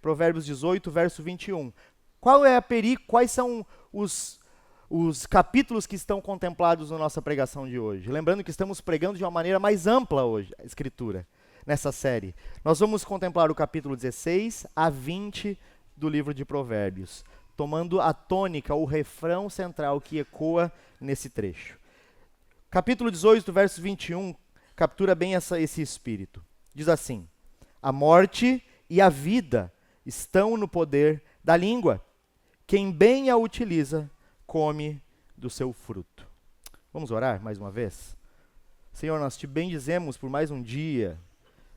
Provérbios 18, verso 21. Quais são os capítulos que estão contemplados na nossa pregação de hoje? Lembrando que estamos pregando de uma maneira mais ampla hoje, a Escritura, nessa série. Nós vamos contemplar o capítulo 16 a 20 do livro de Provérbios, tomando a tônica, o refrão central que ecoa nesse trecho. Capítulo 18, verso 21, captura bem esse espírito. Diz assim: a morte e a vida estão no poder da língua. Quem bem a utiliza, come do seu fruto. Vamos orar mais uma vez? Senhor, nós te bendizemos por mais um dia,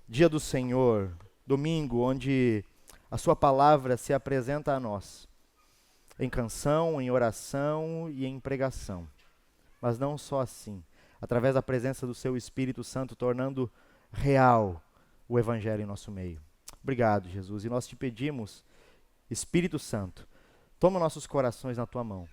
dia do Senhor, domingo, onde a sua palavra se apresenta a nós, em canção, em oração e em pregação. Mas não só assim, através da presença do seu Espírito Santo, tornando real o Evangelho em nosso meio. Obrigado, Jesus. E nós te pedimos, Espírito Santo, toma nossos corações na tua mão,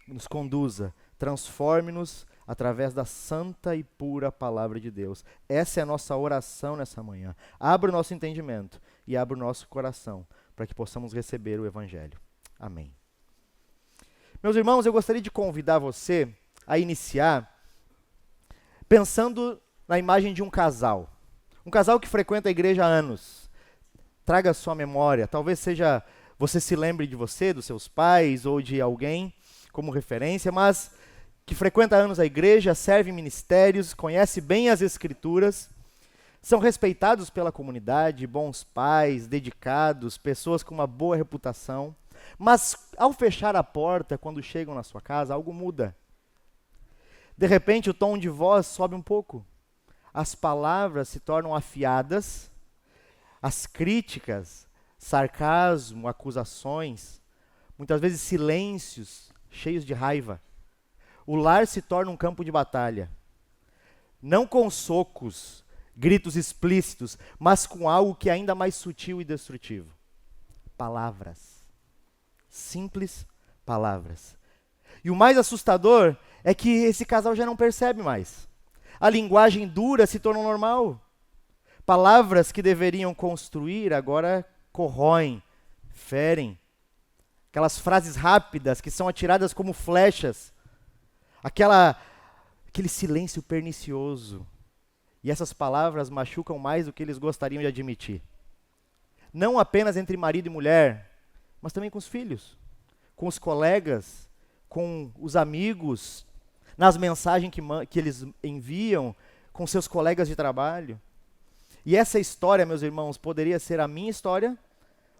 nos conduza, transforme-nos através da santa e pura palavra de Deus. Essa é a nossa oração nessa manhã. Abra o nosso entendimento e abra o nosso coração para que possamos receber o Evangelho. Amém. Meus irmãos, eu gostaria de convidar você a iniciar pensando na imagem de um casal. Um casal que frequenta a igreja há anos. Traga a sua memória. Talvez seja você se lembre de você, dos seus pais ou de alguém como referência, mas que frequenta há anos a igreja, serve em ministérios, conhece bem as Escrituras, são respeitados pela comunidade, bons pais, dedicados, pessoas com uma boa reputação, mas ao fechar a porta, quando chegam na sua casa, algo muda. De repente, o tom de voz sobe um pouco. As palavras se tornam afiadas, as críticas, sarcasmo, acusações, muitas vezes silêncios cheios de raiva. O lar se torna um campo de batalha. Não com socos, gritos explícitos, mas com algo que é ainda mais sutil e destrutivo. Palavras. Simples palavras. E o mais assustador é que esse casal já não percebe mais. A linguagem dura se tornou normal. Palavras que deveriam construir agora corroem, ferem. Aquelas frases rápidas que são atiradas como flechas. Aquele silêncio pernicioso. E essas palavras machucam mais do que eles gostariam de admitir. Não apenas entre marido e mulher, mas também com os filhos, com os colegas, com os amigos, nas mensagens que eles enviam com seus colegas de trabalho. E essa história, meus irmãos, poderia ser a minha história,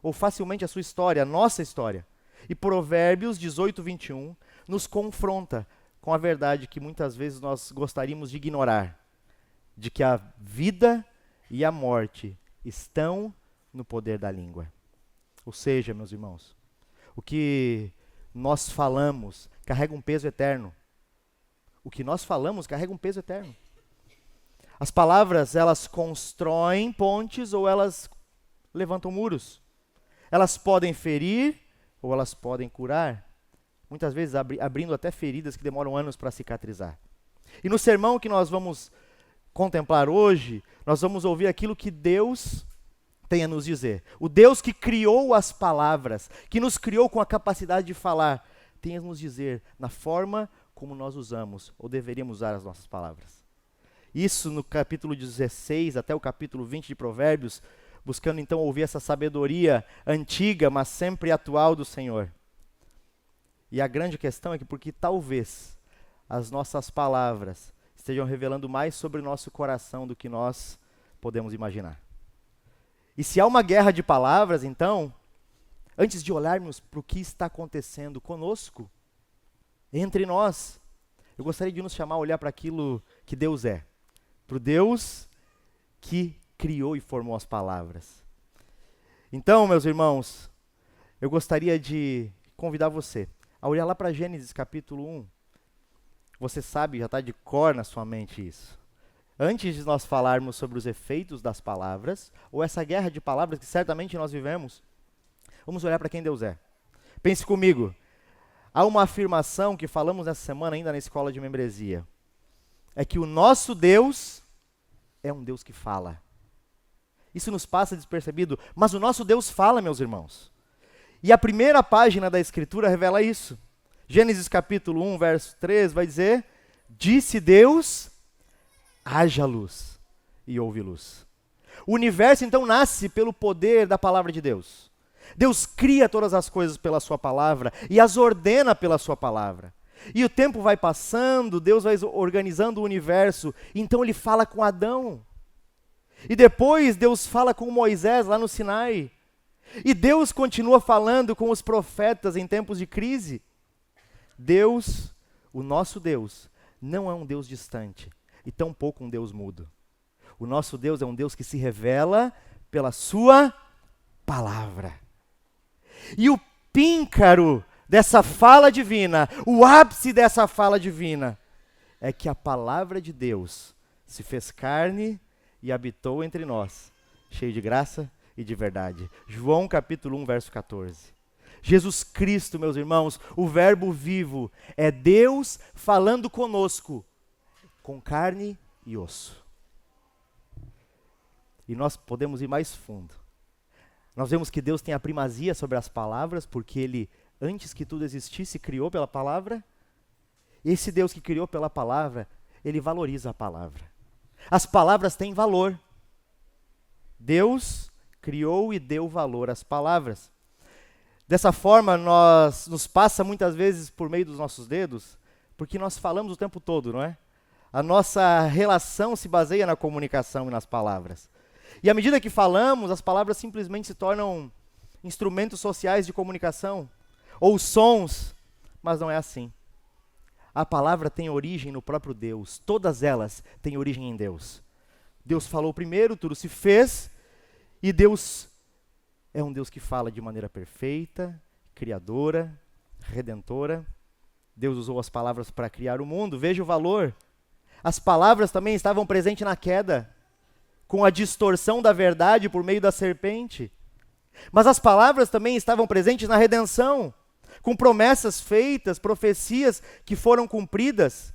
ou facilmente a sua história, a nossa história. E Provérbios 18, 21 nos confronta com a verdade que muitas vezes nós gostaríamos de ignorar, de que a vida e a morte estão no poder da língua. Ou seja, meus irmãos, o que nós falamos carrega um peso eterno. O que nós falamos carrega um peso eterno. As palavras, elas constroem pontes ou elas levantam muros. Elas podem ferir ou elas podem curar. Muitas vezes abrindo até feridas que demoram anos para cicatrizar. E no sermão que nós vamos contemplar hoje, nós vamos ouvir aquilo que Deus tem a nos dizer. O Deus que criou as palavras, que nos criou com a capacidade de falar, tem a nos dizer na forma como nós usamos, ou deveríamos usar as nossas palavras. Isso no capítulo 16 até o capítulo 20 de Provérbios, buscando então ouvir essa sabedoria antiga, mas sempre atual do Senhor. E a grande questão é que porque talvez as nossas palavras estejam revelando mais sobre o nosso coração do que nós podemos imaginar. E se há uma guerra de palavras, então, antes de olharmos para o que está acontecendo conosco, entre nós, eu gostaria de nos chamar a olhar para aquilo que Deus é. Para o Deus que criou e formou as palavras. Então, meus irmãos, eu gostaria de convidar você a olhar lá para Gênesis capítulo 1. Você sabe, já está de cor na sua mente isso. Antes de nós falarmos sobre os efeitos das palavras, ou essa guerra de palavras que certamente nós vivemos, vamos olhar para quem Deus é. Pense comigo. Há uma afirmação que falamos nessa semana ainda na escola de membresia. É que o nosso Deus é um Deus que fala. Isso nos passa despercebido, mas o nosso Deus fala, meus irmãos. E a primeira página da Escritura revela isso. Gênesis capítulo 1, verso 3 vai dizer: disse Deus, haja luz, e houve luz. O universo então nasce pelo poder da palavra de Deus. Deus cria todas as coisas pela sua palavra e as ordena pela sua palavra. E o tempo vai passando, Deus vai organizando o universo, então ele fala com Adão. E depois Deus fala com Moisés lá no Sinai. E Deus continua falando com os profetas em tempos de crise. Deus, o nosso Deus, não é um Deus distante e tampouco um Deus mudo. O nosso Deus é um Deus que se revela pela sua palavra. E o píncaro dessa fala divina, o ápice dessa fala divina, é que a palavra de Deus se fez carne e habitou entre nós, cheio de graça e de verdade. João capítulo 1, verso 14. Jesus Cristo, meus irmãos, o verbo vivo, é Deus falando conosco, com carne e osso. E nós podemos ir mais fundo. Nós vemos que Deus tem a primazia sobre as palavras, porque Ele, antes que tudo existisse, criou pela palavra. Esse Deus que criou pela palavra, Ele valoriza a palavra. As palavras têm valor. Deus criou e deu valor às palavras. Dessa forma, nos passa muitas vezes por meio dos nossos dedos, porque nós falamos o tempo todo, não é? A nossa relação se baseia na comunicação e nas palavras. E à medida que falamos, as palavras simplesmente se tornam instrumentos sociais de comunicação, ou sons, mas não é assim. A palavra tem origem no próprio Deus, todas elas têm origem em Deus. Deus falou primeiro, tudo se fez, e Deus é um Deus que fala de maneira perfeita, criadora, redentora. Deus usou as palavras para criar o mundo, veja o valor. As palavras também estavam presentes na queda, com a distorção da verdade por meio da serpente. Mas as palavras também estavam presentes na redenção, com promessas feitas, profecias que foram cumpridas,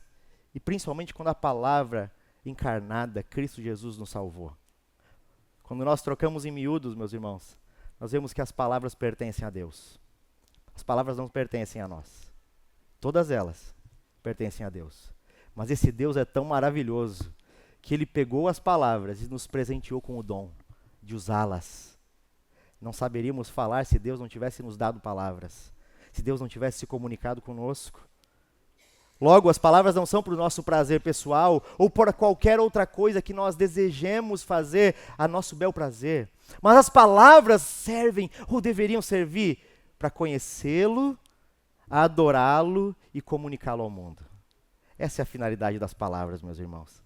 e principalmente quando a palavra encarnada, Cristo Jesus, nos salvou. Quando nós trocamos em miúdos, meus irmãos, nós vemos que as palavras pertencem a Deus. As palavras não pertencem a nós. Todas elas pertencem a Deus. Mas esse Deus é tão maravilhoso que Ele pegou as palavras e nos presenteou com o dom de usá-las. Não saberíamos falar se Deus não tivesse nos dado palavras, se Deus não tivesse se comunicado conosco. Logo, as palavras não são para o nosso prazer pessoal ou por qualquer outra coisa que nós desejemos fazer a nosso bel prazer. Mas as palavras servem, ou deveriam servir, para conhecê-lo, adorá-lo e comunicá-lo ao mundo. Essa é a finalidade das palavras, meus irmãos.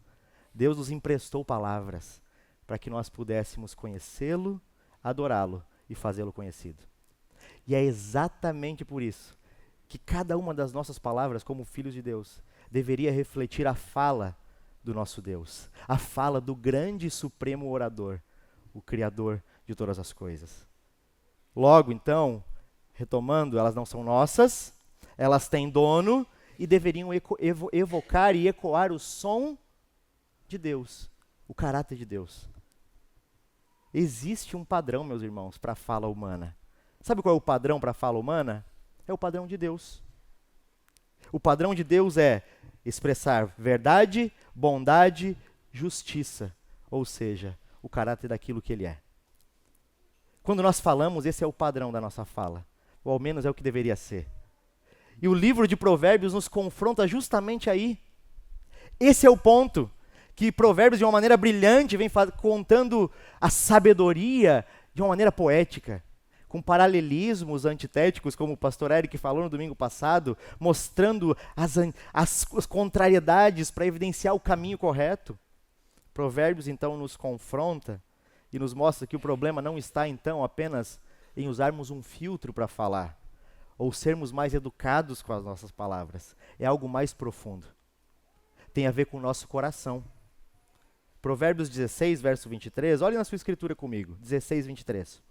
Deus nos emprestou palavras para que nós pudéssemos conhecê-lo, adorá-lo e fazê-lo conhecido. E é exatamente por isso que cada uma das nossas palavras, como filhos de Deus, deveria refletir a fala do nosso Deus, a fala do grande e supremo orador, o Criador de todas as coisas. Logo, então, retomando, elas não são nossas, elas têm dono e deveriam evocar e ecoar o som de Deus, o caráter de Deus. Existe um padrão, meus irmãos, para a fala humana. Sabe qual é o padrão para a fala humana? É o padrão de Deus. O padrão de Deus é expressar verdade, bondade, justiça, ou seja, o caráter daquilo que Ele é. Quando nós falamos, esse é o padrão da nossa fala, ou ao menos é o que deveria ser. E o livro de Provérbios nos confronta justamente aí. Esse é o ponto que Provérbios, de uma maneira brilhante, vem contando a sabedoria de uma maneira poética, com paralelismos antitéticos, como o pastor Eric falou no domingo passado, mostrando as contrariedades para evidenciar o caminho correto. Provérbios, então, nos confronta e nos mostra que o problema não está, então, apenas em usarmos um filtro para falar, ou sermos mais educados com as nossas palavras. É algo mais profundo. Tem a ver com o nosso coração. Provérbios 16, verso 23, olhe na sua escritura comigo, 16, 23.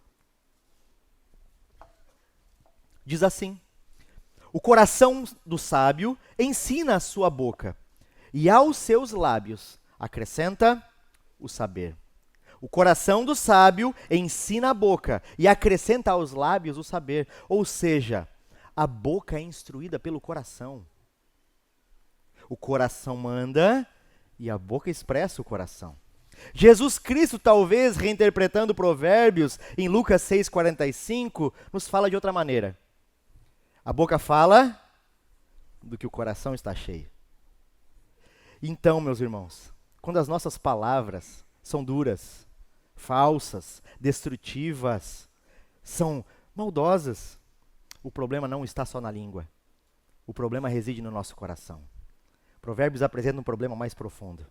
Diz assim: o coração do sábio ensina a sua boca, e aos seus lábios acrescenta o saber. O coração do sábio ensina a boca e acrescenta aos lábios o saber. Ou seja, a boca é instruída pelo coração. O coração manda e a boca expressa o coração. Jesus Cristo, talvez reinterpretando Provérbios em Lucas 6,45, nos fala de outra maneira. A boca fala do que o coração está cheio. Então, meus irmãos, quando as nossas palavras são duras, falsas, destrutivas, são maldosas, o problema não está só na língua. O problema reside no nosso coração. Provérbios apresenta um problema mais profundo.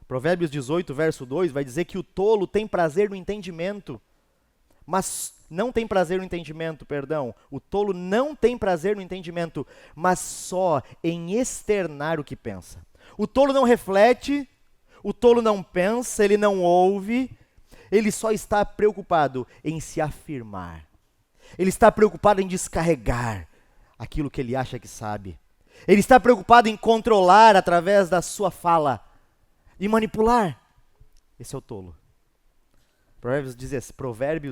Provérbios 18, verso 2, vai dizer que o tolo tem prazer no entendimento, mas não tem prazer no entendimento, perdão. O tolo não tem prazer no entendimento, mas só em externar o que pensa. O tolo não reflete, o tolo não pensa, ele não ouve, ele só está preocupado em se afirmar. Ele está preocupado em descarregar aquilo que ele acha que sabe. Ele está preocupado em controlar através da sua fala e manipular. Esse é o tolo. Provérbios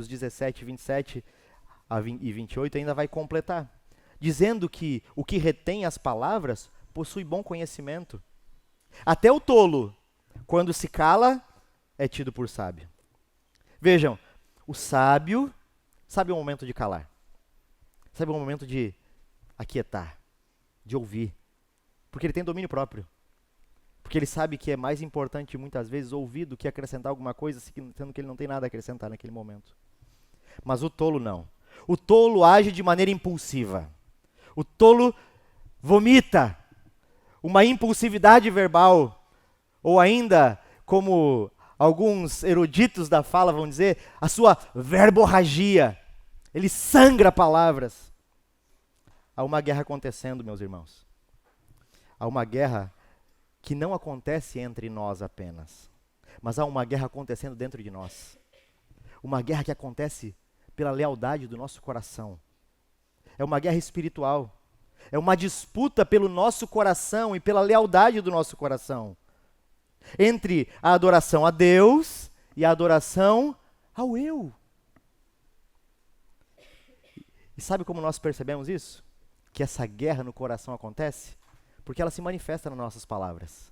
17, 27 e 28 ainda vai completar, dizendo que o que retém as palavras possui bom conhecimento. Até o tolo, quando se cala, é tido por sábio. Vejam, o sábio sabe o momento de calar, sabe o momento de aquietar, de ouvir, porque ele tem domínio próprio. Porque ele sabe que é mais importante muitas vezes ouvir do que acrescentar alguma coisa, sendo que ele não tem nada a acrescentar naquele momento. Mas o tolo não. O tolo age de maneira impulsiva. O tolo vomita uma impulsividade verbal, ou ainda, como alguns eruditos da fala vão dizer, a sua verborragia. Ele sangra palavras. Há uma guerra acontecendo, meus irmãos. Há uma guerra que não acontece entre nós apenas, mas há uma guerra acontecendo dentro de nós. Uma guerra que acontece pela lealdade do nosso coração. É uma guerra espiritual. É uma disputa pelo nosso coração e pela lealdade do nosso coração. Entre a adoração a Deus e a adoração ao eu. E sabe como nós percebemos isso? Que essa guerra no coração acontece? Porque ela se manifesta nas nossas palavras.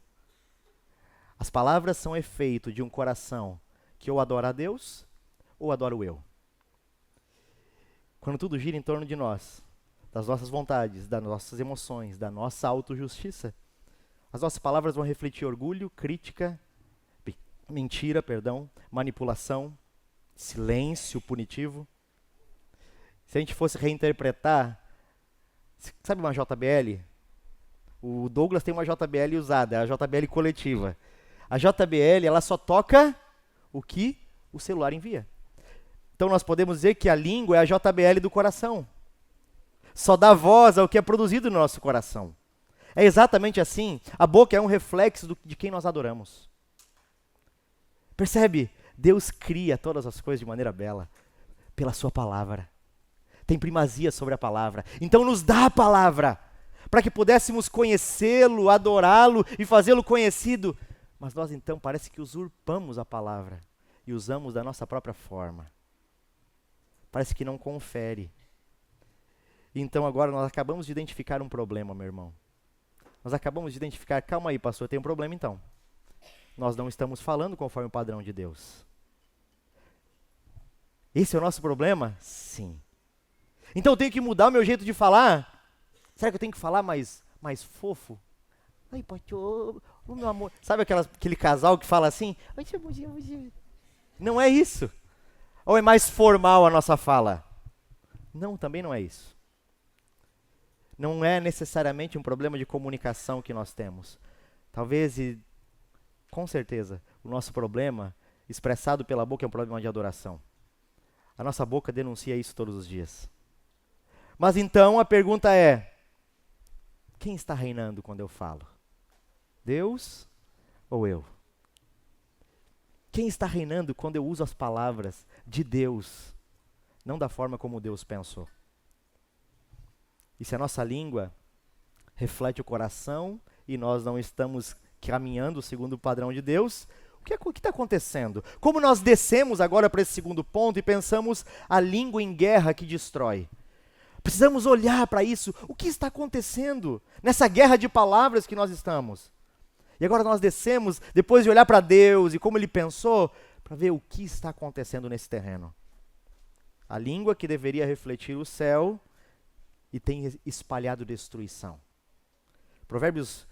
As palavras são efeito de um coração que ou adora a Deus ou adora o eu. Quando tudo gira em torno de nós, das nossas vontades, das nossas emoções, da nossa autojustiça, as nossas palavras vão refletir orgulho, crítica, mentira, manipulação, silêncio punitivo. Se a gente fosse reinterpretar, sabe uma JBL? O Douglas tem uma JBL usada, a JBL coletiva. A JBL, ela só toca o que o celular envia. Então nós podemos dizer que a língua é a JBL do coração. Só dá voz ao que é produzido no nosso coração. É exatamente assim. A boca é um reflexo de quem nós adoramos. Percebe? Deus cria todas as coisas de maneira bela pela sua palavra. Tem primazia sobre a palavra. Então nos dá a palavra, para que pudéssemos conhecê-lo, adorá-lo e fazê-lo conhecido. Mas nós então parece que usurpamos a palavra e usamos da nossa própria forma. Parece que não confere. Então agora nós acabamos de identificar um problema, meu irmão. Nós acabamos de identificar, calma aí, pastor, tem um problema então. Nós não estamos falando conforme o padrão de Deus. Esse é o nosso problema? Sim. Então eu tenho que mudar o meu jeito de falar? Será que eu tenho que falar mais fofo? Ai, pastor, o meu amor. Sabe aquele casal que fala assim? Não é isso. Ou é mais formal a nossa fala? Não, também não é isso. Não é necessariamente um problema de comunicação que nós temos. Talvez, e com certeza, o nosso problema, expressado pela boca, é um problema de adoração. A nossa boca denuncia isso todos os dias. Mas então a pergunta é: quem está reinando quando eu falo? Deus ou eu? Quem está reinando quando eu uso as palavras de Deus, não da forma como Deus pensou? E se a nossa língua reflete o coração e nós não estamos caminhando segundo o padrão de Deus, O que está acontecendo? Como nós descemos agora para esse segundo ponto e pensamos a língua em guerra que destrói? Precisamos olhar para isso. O que está acontecendo nessa guerra de palavras que nós estamos? E agora nós descemos, depois de olhar para Deus e como Ele pensou, para ver o que está acontecendo nesse terreno. A língua que deveria refletir o céu e tem espalhado destruição. Provérbios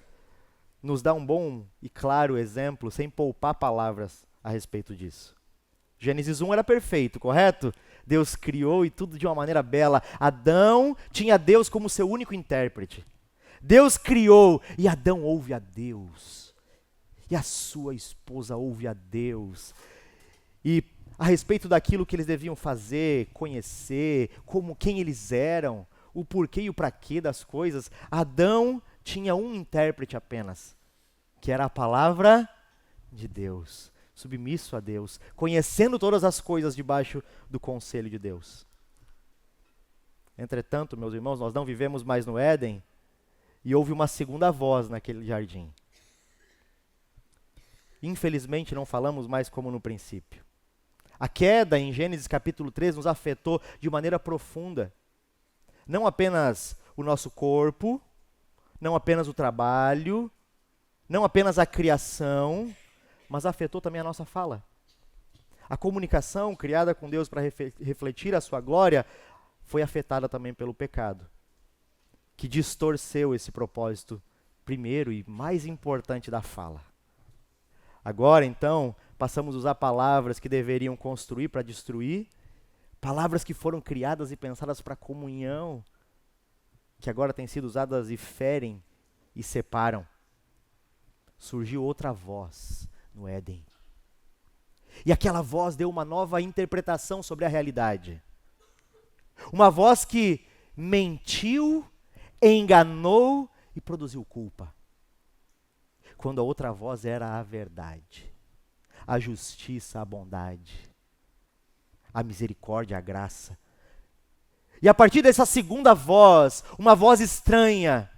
nos dá um bom e claro exemplo, sem poupar palavras a respeito disso. Gênesis 1 era perfeito, correto? Deus criou e tudo de uma maneira bela. Adão tinha Deus como seu único intérprete. Deus criou e Adão ouve a Deus. E a sua esposa ouve a Deus. E a respeito daquilo que eles deviam fazer, conhecer, quem eles eram, o porquê e o para quê das coisas, Adão tinha um intérprete apenas, que era a palavra de Deus, submisso a Deus, conhecendo todas as coisas debaixo do conselho de Deus. Entretanto, meus irmãos, nós não vivemos mais no Éden, e houve uma segunda voz naquele jardim. Infelizmente, não falamos mais como no princípio. A queda em Gênesis capítulo 3 nos afetou de maneira profunda. Não apenas o nosso corpo, não apenas o trabalho, não apenas a criação, mas afetou também a nossa fala. A comunicação criada com Deus para refletir a sua glória foi afetada também pelo pecado, que distorceu esse propósito primeiro e mais importante da fala. Agora, então, passamos a usar palavras que deveriam construir para destruir, palavras que foram criadas e pensadas para comunhão, que agora têm sido usadas e ferem e separam. Surgiu outra voz no Éden. E aquela voz deu uma nova interpretação sobre a realidade. Uma voz que mentiu, enganou e produziu culpa. Quando a outra voz era a verdade, a justiça, a bondade, a misericórdia, a graça. E a partir dessa segunda voz, uma voz estranha,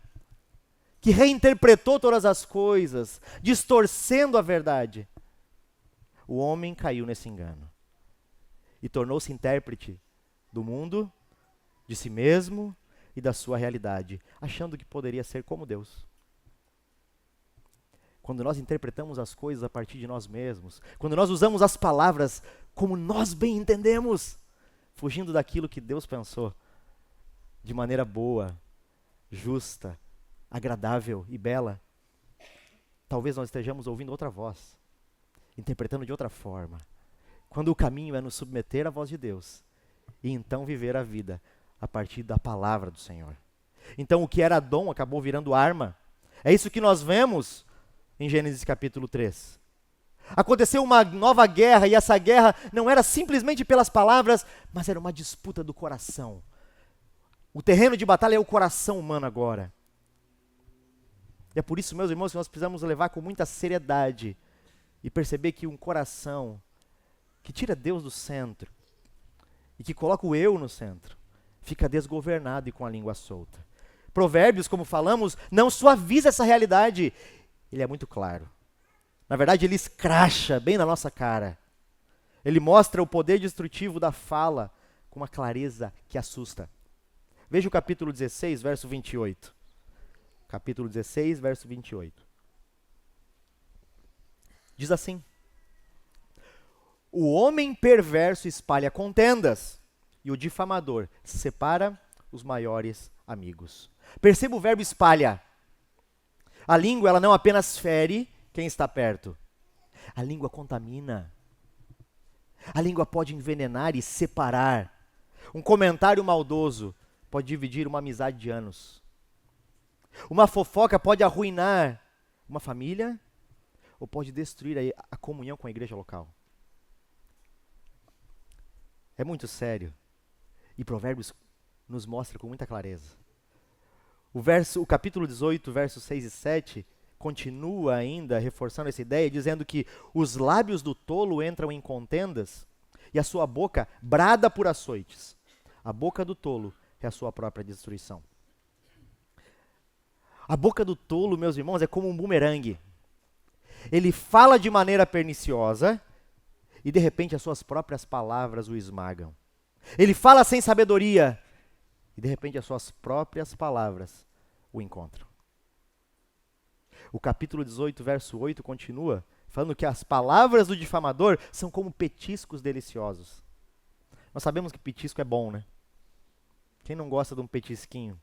que reinterpretou todas as coisas, distorcendo a verdade, o homem caiu nesse engano e tornou-se intérprete do mundo, de si mesmo e da sua realidade, achando que poderia ser como Deus. Quando nós interpretamos as coisas a partir de nós mesmos, quando nós usamos as palavras como nós bem entendemos, fugindo daquilo que Deus pensou, de maneira boa, justa, agradável e bela, talvez nós estejamos ouvindo outra voz, interpretando de outra forma, quando o caminho é nos submeter à voz de Deus, e então viver a vida a partir da palavra do Senhor. Então o que era dom acabou virando arma. É isso que nós vemos em Gênesis capítulo 3. Aconteceu uma nova guerra, e essa guerra não era simplesmente pelas palavras, mas era uma disputa do coração. O terreno de batalha é o coração humano agora. E é por isso, meus irmãos, que nós precisamos levar com muita seriedade e perceber que um coração que tira Deus do centro e que coloca o eu no centro, fica desgovernado e com a língua solta. Provérbios, como falamos, não suaviza essa realidade. Ele é muito claro. Na verdade, ele escracha bem na nossa cara. Ele mostra o poder destrutivo da fala com uma clareza que assusta. Veja o capítulo 16, verso 28. Capítulo 16, verso 28. Diz assim: o homem perverso espalha contendas, e o difamador separa os maiores amigos. Perceba o verbo espalha. A língua, ela não apenas fere quem está perto. A língua contamina. A língua pode envenenar e separar. Um comentário maldoso pode dividir uma amizade de anos. Uma fofoca pode arruinar uma família ou pode destruir a comunhão com a igreja local. É muito sério. E Provérbios nos mostra com muita clareza. O capítulo 18, versos 6 e 7, continua ainda reforçando essa ideia, dizendo que os lábios do tolo entram em contendas e a sua boca brada por açoites. A boca do tolo é a sua própria destruição. A boca do tolo, meus irmãos, é como um bumerangue. Ele fala de maneira perniciosa e de repente as suas próprias palavras o esmagam. Ele fala sem sabedoria e de repente as suas próprias palavras o encontram. O capítulo 18, verso 8 continua falando que as palavras do difamador são como petiscos deliciosos. Nós sabemos que petisco é bom, né? Quem não gosta de um petisquinho?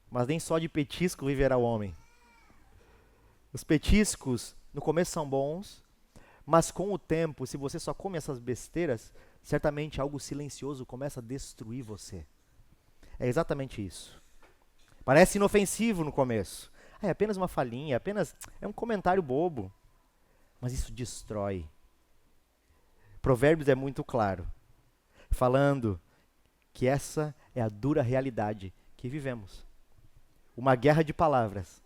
Mas nem só de petisco viverá o homem. Os petiscos no começo são bons, mas com o tempo, se você só come essas besteiras, certamente algo silencioso começa a destruir você. É exatamente isso. Parece inofensivo no começo. É apenas uma falinha, é um comentário bobo. Mas isso destrói. Provérbios é muito claro, falando que essa é a dura realidade que vivemos. Uma guerra de palavras,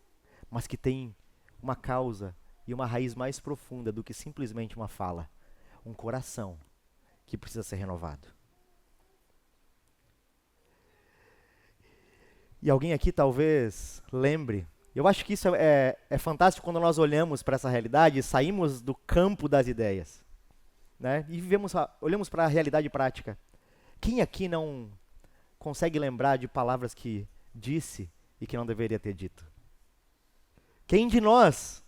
mas que tem uma causa e uma raiz mais profunda do que simplesmente uma fala. Um coração que precisa ser renovado. E alguém aqui talvez lembre, eu acho que isso é fantástico quando nós olhamos para essa realidade e saímos do campo das ideias, né? E olhamos para a realidade prática. Quem aqui não consegue lembrar de palavras que disse e que não deveria ter dito? Quem de nós?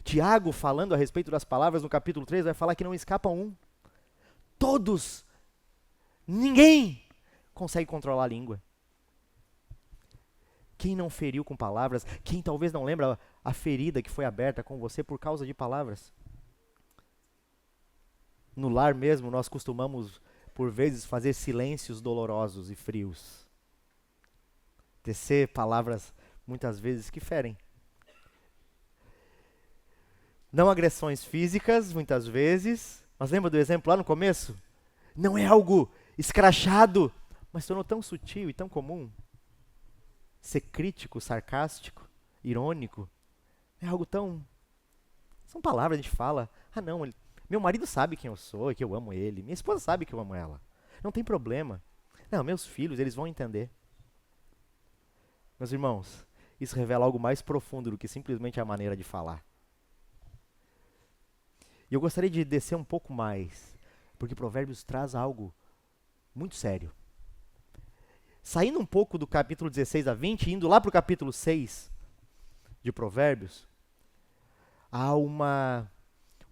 Tiago, falando a respeito das palavras no capítulo 3, vai falar que não escapa um. Todos, ninguém consegue controlar a língua. Quem não feriu com palavras? Quem talvez não lembra a ferida que foi aberta com você por causa de palavras? No lar mesmo, nós costumamos, por vezes, fazer silêncios dolorosos e frios. Tecer palavras, muitas vezes, que ferem. Não agressões físicas, muitas vezes. Mas lembra do exemplo lá no começo? Não é algo escrachado, mas tornou tão sutil e tão comum. Ser crítico, sarcástico, irônico, é algo tão... São palavras, a gente fala, não, meu marido sabe quem eu sou e que eu amo ele, minha esposa sabe que eu amo ela, não tem problema. Não, meus filhos, eles vão entender. Meus irmãos, isso revela algo mais profundo do que simplesmente a maneira de falar. E eu gostaria de descer um pouco mais, porque Provérbios traz algo muito sério. Saindo um pouco do capítulo 16 a 20, indo lá para o capítulo 6 de Provérbios, há uma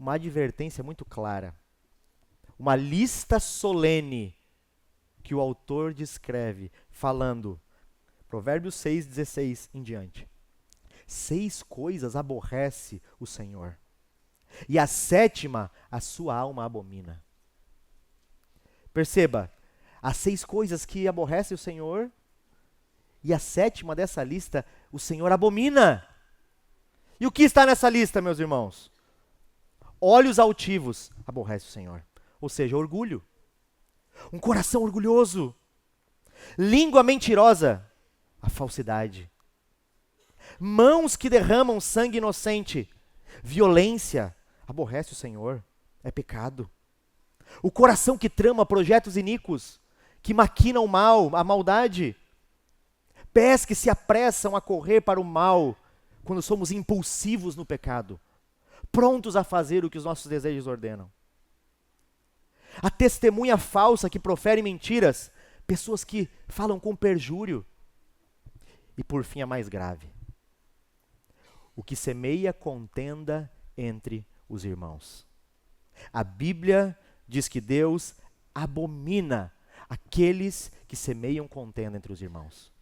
advertência muito clara. Uma lista solene que o autor descreve, falando, Provérbios 6, 16 em diante. 6 coisas aborrece o Senhor, e a 7ª a sua alma abomina. Perceba, há 6 coisas que aborrecem o Senhor, e a 7ª dessa lista, o Senhor abomina. E o que está nessa lista, meus irmãos? Olhos altivos, aborrece o Senhor. Ou seja, orgulho. Um coração orgulhoso. Língua mentirosa, a falsidade. Mãos que derramam sangue inocente, violência, aborrece o Senhor, é pecado. O coração que trama projetos iníquos, que maquinam o mal, a maldade. Pés que se apressam a correr para o mal, quando somos impulsivos no pecado, prontos a fazer o que os nossos desejos ordenam. A testemunha falsa que profere mentiras, pessoas que falam com perjúrio. E por fim a mais grave, o que semeia contenda entre os irmãos. A Bíblia diz que Deus abomina aqueles que semeiam contenda entre os irmãos.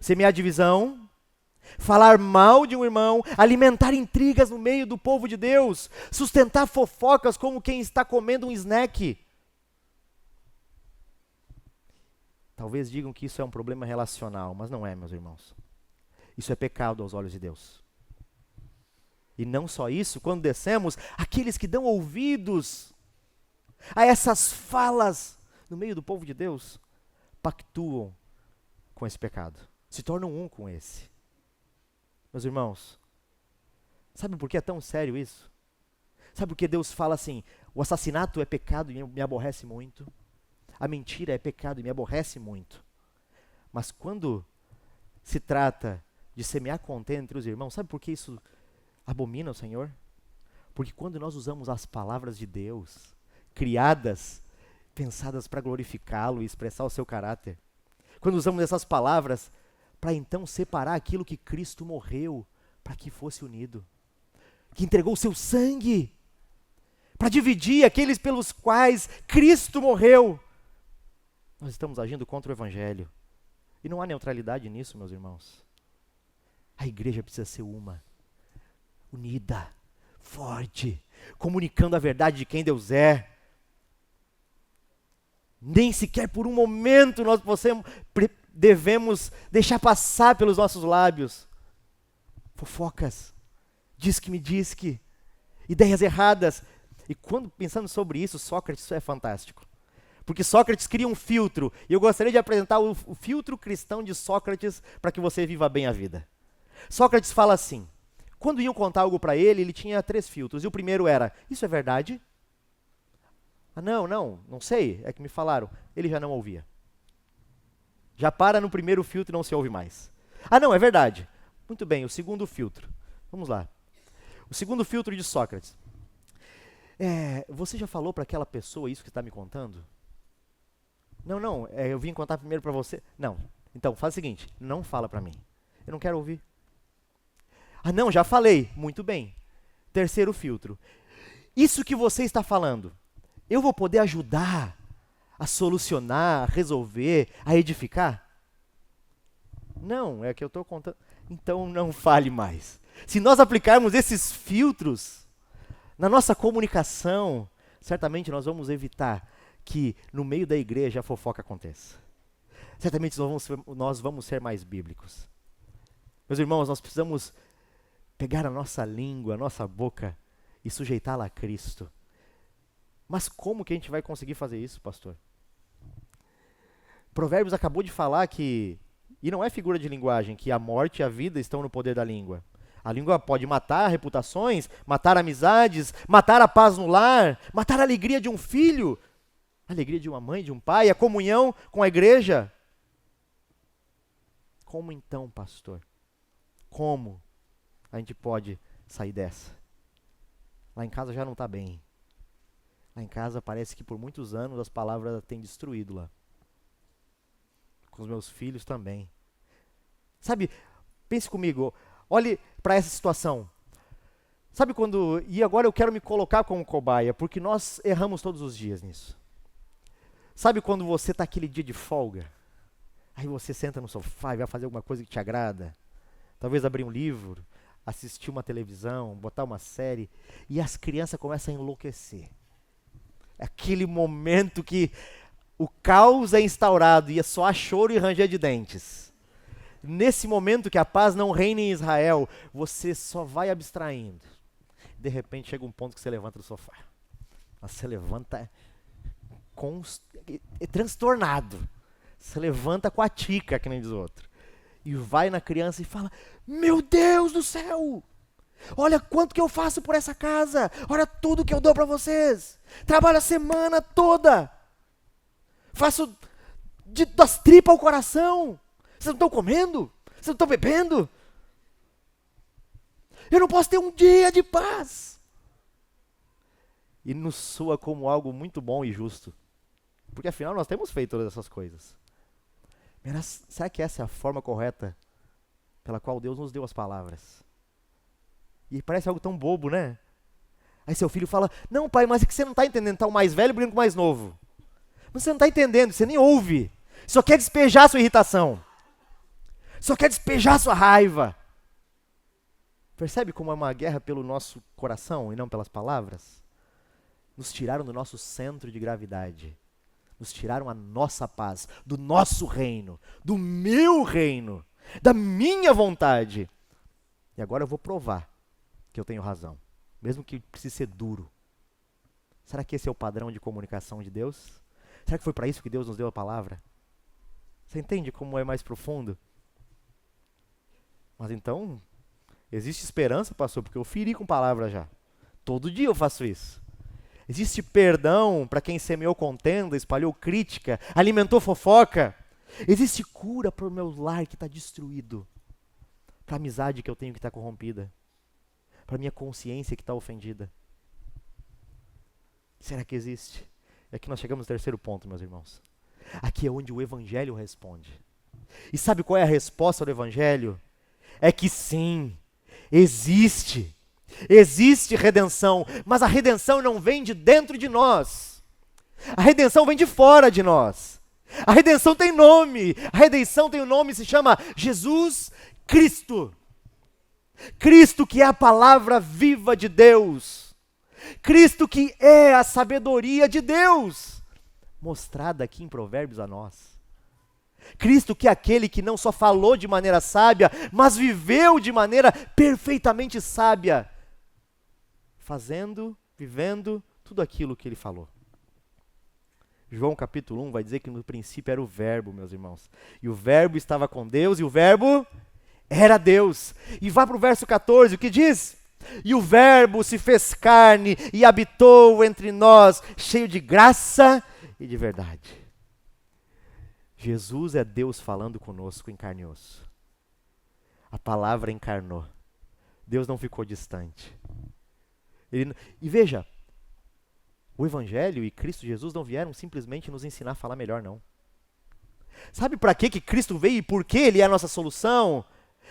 Semear divisão, falar mal de um irmão, alimentar intrigas no meio do povo de Deus, sustentar fofocas como quem está comendo um snack. Talvez digam que isso é um problema relacional, mas não é, meus irmãos. Isso é pecado aos olhos de Deus. E não só isso, quando descemos, aqueles que dão ouvidos a essas falas no meio do povo de Deus, pactuam com esse pecado, se tornam um com esse. Meus irmãos, sabe por que é tão sério isso? Sabe por que Deus fala assim, o assassinato é pecado e me aborrece muito? A mentira é pecado e me aborrece muito. Mas quando se trata de semear contenda entre os irmãos, sabe por que isso abomina o Senhor? Porque quando nós usamos as palavras de Deus, criadas, pensadas para glorificá-lo e expressar o seu caráter, quando usamos essas palavras para então separar aquilo que Cristo morreu para que fosse unido, que entregou o seu sangue para dividir aqueles pelos quais Cristo morreu, nós estamos agindo contra o Evangelho. E não há neutralidade nisso, meus irmãos. A igreja precisa ser uma, unida, forte, comunicando a verdade de quem Deus é. Nem sequer por um momento nós devemos deixar passar pelos nossos lábios fofocas, diz que, ideias erradas. E quando pensamos sobre isso, Sócrates, isso é fantástico. Porque Sócrates cria um filtro, e eu gostaria de apresentar o filtro cristão de Sócrates para que você viva bem a vida. Sócrates fala assim, quando iam contar algo para ele, ele tinha 3 filtros, e o primeiro era, isso é verdade? Ah, não sei, é que me falaram. Ele já não ouvia. Já para no primeiro filtro e não se ouve mais. Ah, não, é verdade. Muito bem, o segundo filtro. Vamos lá. O segundo filtro de Sócrates. Você já falou para aquela pessoa isso que está me contando? Não, eu vim contar primeiro para você. Não, então faz o seguinte, não fala para mim. Eu não quero ouvir. Ah, não, já falei. Muito bem. Terceiro filtro. Isso que você está falando, eu vou poder ajudar a solucionar, a resolver, a edificar? Não, é que eu estou contando. Então não fale mais. Se nós aplicarmos esses filtros na nossa comunicação, certamente nós vamos evitar que no meio da igreja a fofoca aconteça. Certamente nós vamos ser mais bíblicos. Meus irmãos, nós precisamos pegar a nossa língua, a nossa boca e sujeitá-la a Cristo. Mas como que a gente vai conseguir fazer isso, pastor? Provérbios acabou de falar que, e não é figura de linguagem, que a morte e a vida estão no poder da língua. A língua pode matar reputações, matar amizades, matar a paz no lar, matar a alegria de um filho, a alegria de uma mãe, de um pai, a comunhão com a igreja. Como então, pastor? Como a gente pode sair dessa? Lá em casa já não está bem. Lá em casa parece que por muitos anos as palavras têm destruído lá. Com os meus filhos também. Sabe, pense comigo, olhe para essa situação. Sabe quando, e agora eu quero me colocar como cobaia, porque nós erramos todos os dias nisso. Sabe quando você está aquele dia de folga, aí você senta no sofá e vai fazer alguma coisa que te agrada, talvez abrir um livro, assistir uma televisão, botar uma série, e as crianças começam a enlouquecer. Aquele momento que o caos é instaurado e é só há choro e ranger de dentes. Nesse momento que a paz não reina em Israel, você só vai abstraindo. De repente chega um ponto que você levanta do sofá. Você levanta transtornado. Você levanta com a tica, que nem diz o outro. E vai na criança e fala, meu Deus do céu! Olha quanto que eu faço por essa casa. Olha tudo que eu dou para vocês. Trabalho a semana toda. Faço das tripas ao coração. Vocês não estão comendo? Vocês não estão bebendo? Eu não posso ter um dia de paz. E nos soa como algo muito bom e justo. Porque afinal nós temos feito todas essas coisas. Mas será que essa é a forma correta pela qual Deus nos deu as palavras? E parece algo tão bobo, né? Aí seu filho fala, não pai, mas é que você não está entendendo, está o mais velho brincando com o mais novo. Mas você não está entendendo, você nem ouve. Só quer despejar a sua irritação. Só quer despejar a sua raiva. Percebe como é uma guerra pelo nosso coração e não pelas palavras? Nos tiraram do nosso centro de gravidade. Nos tiraram a nossa paz, do nosso reino, do meu reino, da minha vontade. E agora eu vou provar que eu tenho razão, mesmo que precise ser duro. Será que esse é o padrão de comunicação de Deus? Será que foi para isso que Deus nos deu a palavra? Você entende como é mais profundo? Mas então, existe esperança, pastor, porque eu feri com palavra já. Todo dia eu faço isso. Existe perdão para quem semeou contenda, espalhou crítica, alimentou fofoca. Existe cura para o meu lar que está destruído, para a amizade que eu tenho que está corrompida. para minha consciência que está ofendida? Será que existe? E aqui nós chegamos ao terceiro ponto, meus irmãos. Aqui é onde o Evangelho responde. E sabe qual é a resposta do Evangelho? É que sim, existe. Existe redenção, mas a redenção não vem de dentro de nós. A redenção vem de fora de nós. A redenção tem nome. A redenção tem um nome, se chama Jesus Cristo. Cristo que é a palavra viva de Deus. Cristo que é a sabedoria de Deus, mostrada aqui em Provérbios a nós. Cristo que é aquele que não só falou de maneira sábia, mas viveu de maneira perfeitamente sábia, vivendo tudo aquilo que ele falou. João capítulo 1 vai dizer que no princípio era o Verbo, meus irmãos. E o Verbo estava com Deus e o Verbo era Deus. E vá para o verso 14, o que diz? E o Verbo se fez carne e habitou entre nós, cheio de graça e de verdade. Jesus é Deus falando conosco em carne e osso. A palavra encarnou. Deus não ficou distante. E veja, o Evangelho e Cristo Jesus não vieram simplesmente nos ensinar a falar melhor, não. Sabe para que Cristo veio e por que Ele é a nossa solução?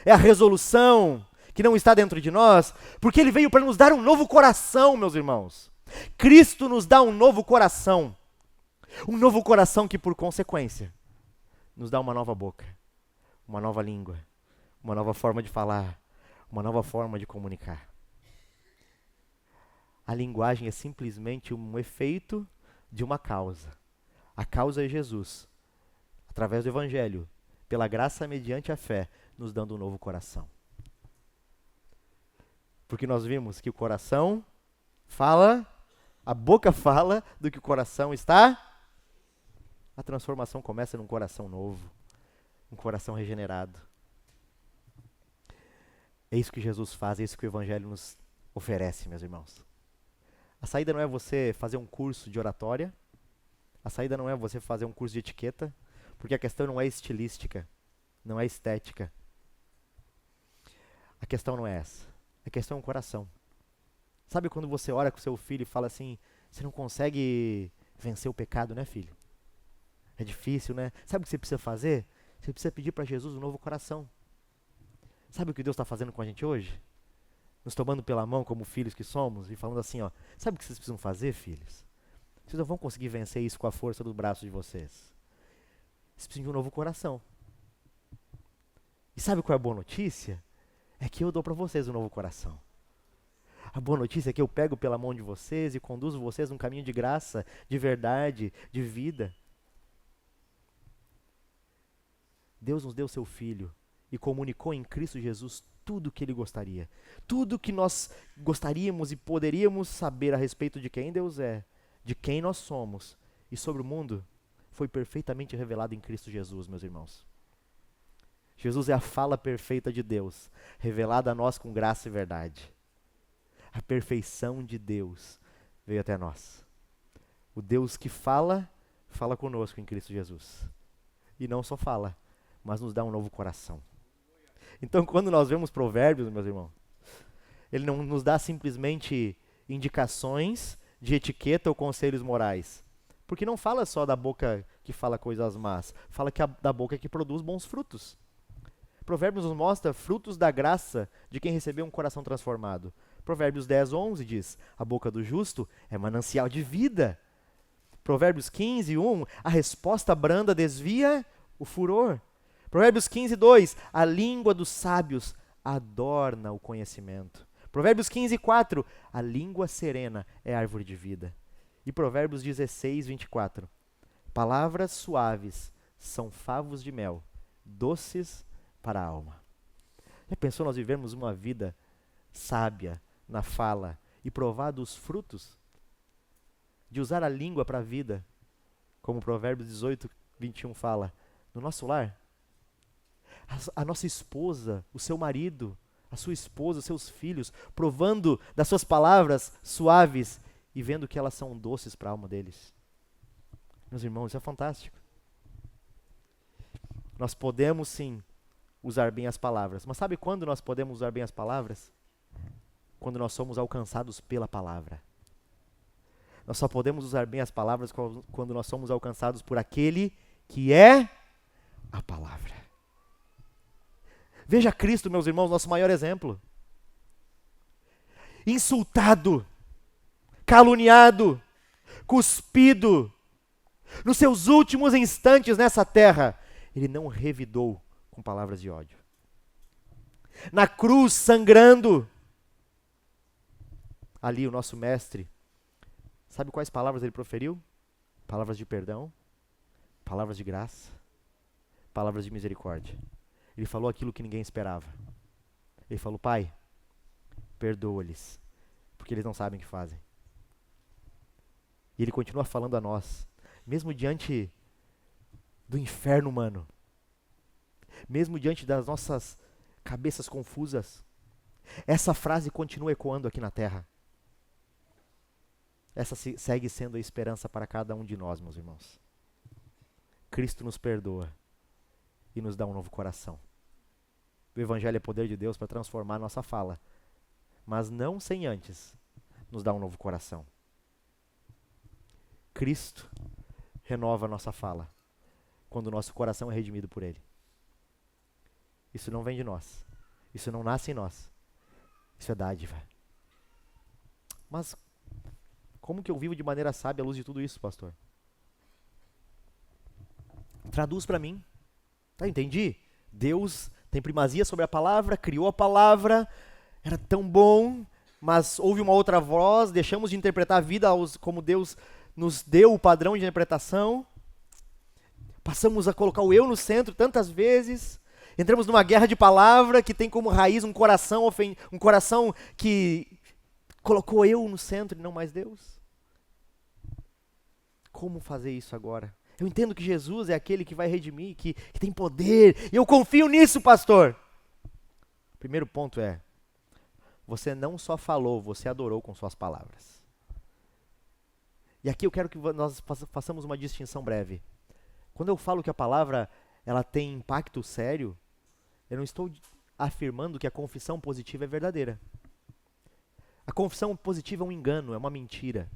É a resolução que não está dentro de nós, porque Ele veio para nos dar um novo coração, meus irmãos. Cristo nos dá um novo coração que por consequência nos dá uma nova boca, uma nova língua, uma nova forma de falar, uma nova forma de comunicar. A linguagem é simplesmente um efeito de uma causa. A causa é Jesus, através do Evangelho, pela graça mediante a fé, nos dando um novo coração. Porque nós vimos que o coração fala, a boca fala do que o coração está. A transformação começa num coração novo, um coração regenerado. É isso que Jesus faz, é isso que o Evangelho nos oferece, meus irmãos. A saída não é você fazer um curso de oratória, a saída não é você fazer um curso de etiqueta, porque a questão não é estilística, não é estética. A questão não é essa, a questão é um coração. Sabe quando você ora com seu filho e fala assim, você não consegue vencer o pecado, né, filho? É difícil, né? Sabe o que você precisa fazer? Você precisa pedir para Jesus um novo coração. Sabe o que Deus está fazendo com a gente hoje? Nos tomando pela mão como filhos que somos e falando assim, ó, sabe o que vocês precisam fazer, filhos? Vocês não vão conseguir vencer isso com a força do braço de vocês. Vocês precisam de um novo coração. E sabe qual é a boa notícia? É que eu dou para vocês um novo coração. A boa notícia é que eu pego pela mão de vocês e conduzo vocês num caminho de graça, de verdade, de vida. Deus nos deu seu Filho e comunicou em Cristo Jesus tudo o que Ele gostaria. Tudo que nós gostaríamos e poderíamos saber a respeito de quem Deus é, de quem nós somos e sobre o mundo, foi perfeitamente revelado em Cristo Jesus, meus irmãos. Jesus é a fala perfeita de Deus, revelada a nós com graça e verdade. A perfeição de Deus veio até nós. O Deus que fala, fala conosco em Cristo Jesus. E não só fala, mas nos dá um novo coração. Então, quando nós vemos Provérbios, meus irmãos, ele não nos dá simplesmente indicações de etiqueta ou conselhos morais. Porque não fala só da boca que fala coisas más, fala que da boca que produz bons frutos. Provérbios nos mostra frutos da graça de quem recebeu um coração transformado. Provérbios 10:11 diz, a boca do justo é manancial de vida. Provérbios 15:1, a resposta branda desvia o furor. Provérbios 15:2, a língua dos sábios adorna o conhecimento. Provérbios 15:4, a língua serena é árvore de vida. E Provérbios 16:24, palavras suaves são favos de mel, doces para a alma. Já pensou nós vivermos uma vida sábia na fala e provar dos frutos? De usar a língua para a vida, como Provérbios 18:21 fala, no nosso lar? A nossa esposa, o seu marido, a sua esposa, os seus filhos, provando das suas palavras suaves e vendo que elas são doces para a alma deles. Meus irmãos, isso é fantástico. Nós podemos sim usar bem as palavras, mas sabe quando nós podemos usar bem as palavras? quando nós somos alcançados pela palavra. Nós só podemos usar bem as palavras quando nós somos alcançados por aquele que é a palavra. Veja Cristo, meus irmãos, nosso maior exemplo. Insultado, caluniado, cuspido, nos seus últimos instantes nessa terra, ele não revidou com palavras de ódio. Na cruz, sangrando, ali o nosso mestre, sabe quais palavras ele proferiu? Palavras de perdão, palavras de graça, palavras de misericórdia. Ele falou aquilo que ninguém esperava. Ele falou: Pai, perdoa-lhes, porque eles não sabem o que fazem. E ele continua falando a nós, mesmo diante do inferno humano, mesmo diante das nossas cabeças confusas, essa frase continua ecoando aqui na terra. Essa segue sendo a esperança para cada um de nós, meus irmãos. Cristo nos perdoa e nos dá um novo coração. O Evangelho é poder de Deus para transformar a nossa fala, mas não sem antes nos dar um novo coração. Cristo renova a nossa fala quando o nosso coração é redimido por Ele. Isso não vem de nós. Isso não nasce em nós. Isso é dádiva. Mas como que eu vivo de maneira sábia à luz de tudo isso, pastor? Traduz para mim. Tá, entendi. Deus tem primazia sobre a palavra, criou a palavra, era tão bom, mas houve uma outra voz, deixamos de interpretar a vida como Deus nos deu o padrão de interpretação, passamos a colocar o eu no centro tantas vezes, entramos numa guerra de palavra que tem como raiz um coração que colocou eu no centro e não mais Deus. Como fazer isso agora? Eu entendo que Jesus é aquele que vai redimir, que tem poder, e eu confio nisso, pastor. Primeiro ponto é, você não só falou, você adorou com suas palavras. E aqui eu quero que nós façamos uma distinção breve. Quando eu falo que a palavra ela tem impacto sério, eu não estou afirmando que a confissão positiva é verdadeira. A confissão positiva é um engano, é uma mentira.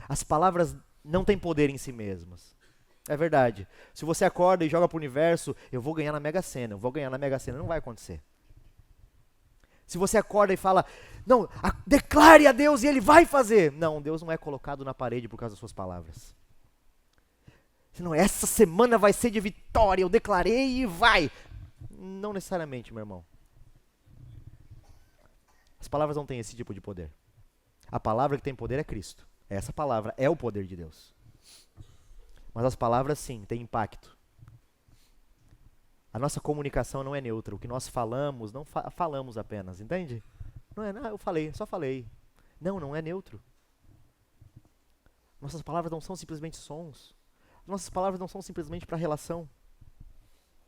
As palavras não têm poder em si mesmas. É verdade. Se você acorda e joga para o universo, eu vou ganhar na Mega Sena, não vai acontecer. Se você acorda e fala, não, declare a Deus e Ele vai fazer. Não, Deus não é colocado na parede por causa das suas palavras. Senão, essa semana vai ser de vitória, eu declarei e vai. Não necessariamente, meu irmão. As palavras não têm esse tipo de poder. A palavra que tem poder é Cristo. Essa palavra é o poder de Deus. Mas as palavras, sim, têm impacto. A nossa comunicação não é neutra. O que nós falamos, não falamos apenas, entende? Não é, eu falei, só falei. Não é neutro. Nossas palavras não são simplesmente sons. Nossas palavras não são simplesmente para relação.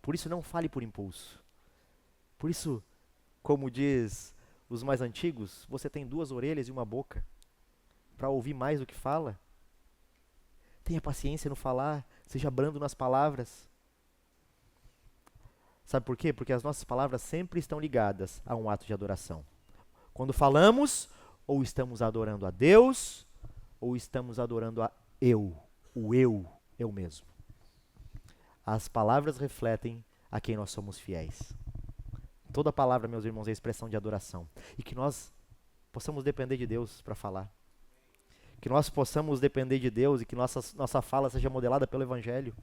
Por isso, não fale por impulso. Por isso, como diz os mais antigos, você tem 2 orelhas e uma boca para ouvir mais do que fala. Tenha paciência no falar, seja brando nas palavras. Sabe por quê? Porque as nossas palavras sempre estão ligadas a um ato de adoração. Quando falamos, ou estamos adorando a Deus, ou estamos adorando o eu mesmo. As palavras refletem a quem nós somos fiéis. Toda palavra, meus irmãos, é expressão de adoração. E que nós possamos depender de Deus para falar. Que nós possamos depender de Deus e que nossa fala seja modelada pelo Evangelho.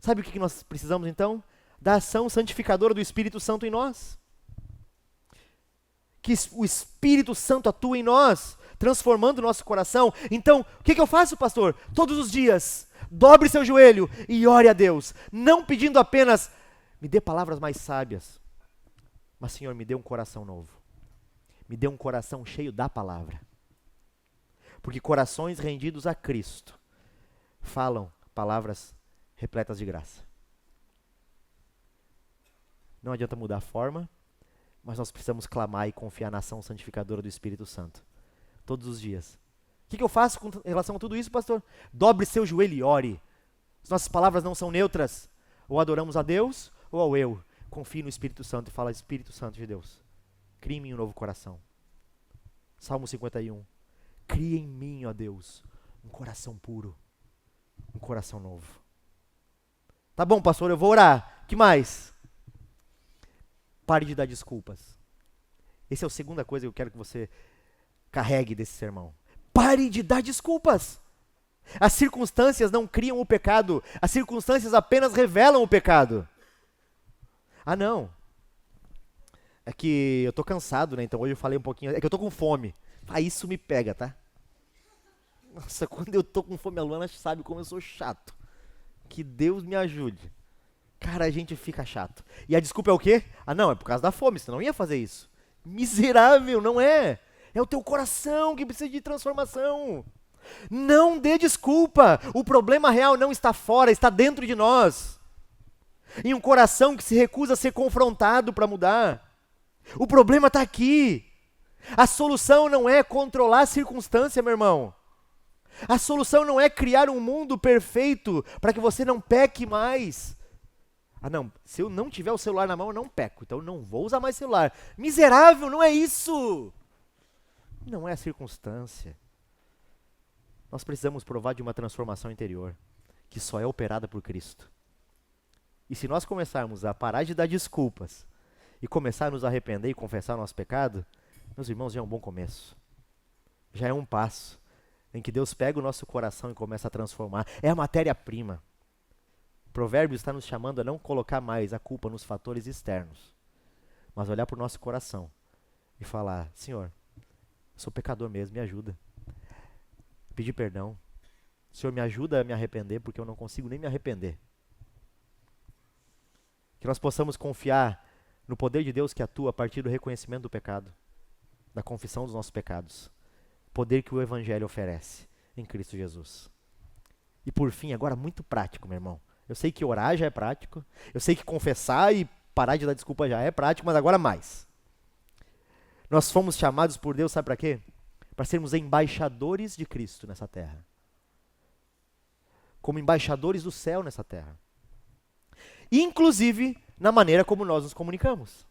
Sabe o que nós precisamos então? Da ação santificadora do Espírito Santo em nós. Que o Espírito Santo atua em nós, transformando o nosso coração. Então, o que eu faço, pastor? Todos os dias, dobre seu joelho e ore a Deus. Não pedindo apenas, me dê palavras mais sábias. Mas, Senhor, me dê um coração novo. Me dê um coração cheio da palavra. Porque corações rendidos a Cristo falam palavras repletas de graça. Não adianta mudar a forma, mas nós precisamos clamar e confiar na ação santificadora do Espírito Santo. Todos os dias. O que eu faço com relação a tudo isso, pastor? Dobre seu joelho e ore. As nossas palavras não são neutras. Ou adoramos a Deus, ou ao eu. Confie no Espírito Santo e fala, Espírito Santo de Deus, crie em mim um novo coração. Salmo 51. Cria em mim, ó Deus, um coração puro, um coração novo. Tá bom, pastor, eu vou orar. Que mais? Pare de dar desculpas. Essa é a segunda coisa que eu quero que você carregue desse sermão. Pare de dar desculpas. As circunstâncias não criam o pecado. As circunstâncias apenas revelam o pecado. Ah, não. É que eu tô cansado, né? Então hoje eu falei um pouquinho. É que eu tô com fome. Ah, isso me pega, tá? Nossa, quando eu tô com fome, a Luana sabe como eu sou chato. Que Deus me ajude. Cara, a gente fica chato. E a desculpa é o quê? Ah, não, é por causa da fome, você não ia fazer isso. Miserável, não é? É o teu coração que precisa de transformação. Não dê desculpa. O problema real não está fora, está dentro de nós. Em um coração que se recusa a ser confrontado para mudar. O problema está aqui. A solução não é controlar a circunstância, meu irmão. A solução não é criar um mundo perfeito para que você não peque mais. Ah, não, se eu não tiver o celular na mão, eu não peco, então eu não vou usar mais celular. Miserável, não é isso. Não é a circunstância. Nós precisamos provar de uma transformação interior, que só é operada por Cristo. E se nós começarmos a parar de dar desculpas, e começar a nos arrepender e confessar o nosso pecado, meus irmãos, já é um bom começo. Já é um passo em que Deus pega o nosso coração e começa a transformar. É a matéria-prima. Provérbios está nos chamando a não colocar mais a culpa nos fatores externos, mas olhar para o nosso coração e falar: Senhor, eu sou pecador mesmo, me ajuda. Pedir perdão. Senhor, me ajuda a me arrepender, porque eu não consigo nem me arrepender. Que nós possamos confiar no poder de Deus que atua a partir do reconhecimento do pecado, da confissão dos nossos pecados. Poder que o Evangelho oferece em Cristo Jesus. E por fim, agora muito prático, meu irmão. Eu sei que orar já é prático, eu sei que confessar e parar de dar desculpa já é prático, mas agora mais. Nós fomos chamados por Deus, sabe para quê? Para sermos embaixadores de Cristo nessa terra. Como embaixadores do céu nessa terra. Inclusive na maneira como nós nos comunicamos.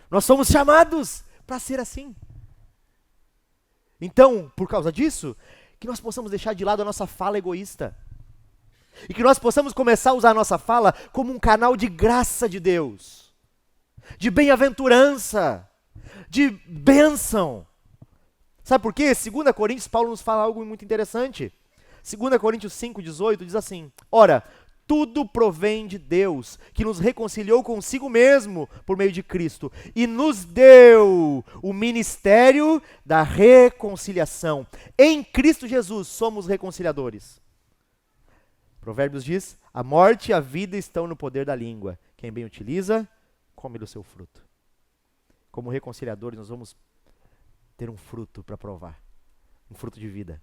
Nós somos chamados para ser assim. Então, por causa disso, que nós possamos deixar de lado a nossa fala egoísta. E que nós possamos começar a usar a nossa fala como um canal de graça de Deus. De bem-aventurança. De bênção. Sabe por quê? 2 Coríntios, Paulo nos fala algo muito interessante. 2 Coríntios 5,18 diz assim: Ora, tudo provém de Deus, que nos reconciliou consigo mesmo por meio de Cristo e nos deu o ministério da reconciliação. Em Cristo Jesus somos reconciliadores. Provérbios diz: a morte e a vida estão no poder da língua. Quem bem utiliza, come do seu fruto. Como reconciliadores, nós vamos ter um fruto para provar. Um fruto de vida.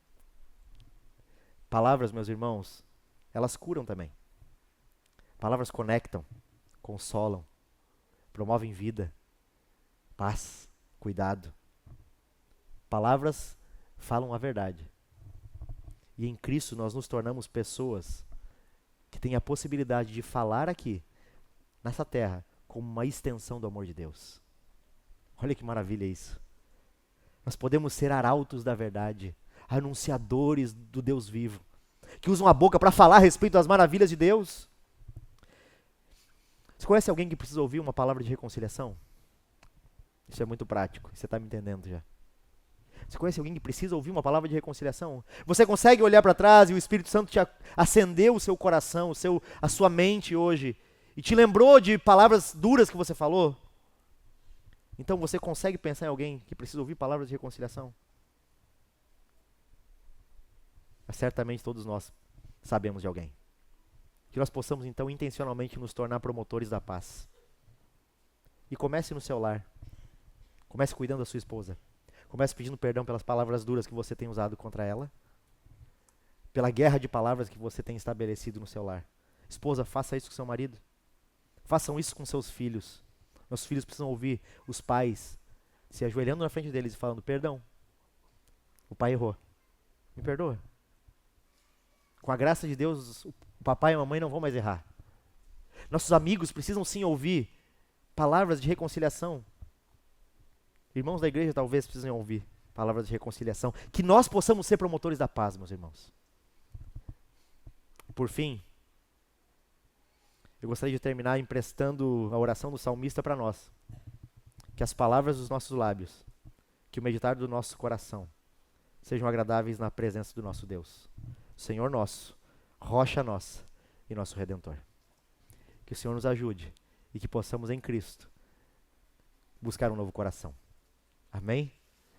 Palavras, meus irmãos, elas curam também. Palavras conectam, consolam, promovem vida, paz, cuidado. Palavras falam a verdade. E em Cristo nós nos tornamos pessoas que têm a possibilidade de falar aqui, nessa terra, como uma extensão do amor de Deus. Olha que maravilha isso. Nós podemos ser arautos da verdade, anunciadores do Deus vivo, que usam a boca para falar a respeito das maravilhas de Deus. Você conhece alguém que precisa ouvir uma palavra de reconciliação? Isso é muito prático, você está me entendendo já. Você conhece alguém que precisa ouvir uma palavra de reconciliação? Você consegue olhar para trás e o Espírito Santo te acendeu o seu coração, a sua mente hoje, e te lembrou de palavras duras que você falou? Então você consegue pensar em alguém que precisa ouvir palavras de reconciliação? Mas certamente todos nós sabemos de alguém. Que nós possamos então intencionalmente nos tornar promotores da paz. E comece no seu lar. Comece cuidando da sua esposa. Comece pedindo perdão pelas palavras duras que você tem usado contra ela. Pela guerra de palavras que você tem estabelecido no seu lar. Esposa, faça isso com seu marido. Façam isso com seus filhos. Nossos filhos precisam ouvir os pais se ajoelhando na frente deles e falando: perdão, o pai errou, me perdoa. Com a graça de Deus, o papai e a mamãe não vão mais errar. Nossos amigos precisam sim ouvir palavras de reconciliação. Irmãos da igreja talvez precisem ouvir palavras de reconciliação, que nós possamos ser promotores da paz, meus irmãos. Por fim, eu gostaria de terminar emprestando a oração do salmista para nós. Que as palavras dos nossos lábios, que o meditar do nosso coração, sejam agradáveis na presença do nosso Deus, Senhor nosso, rocha nossa e nosso Redentor. Que o Senhor nos ajude e que possamos em Cristo buscar um novo coração. Amém?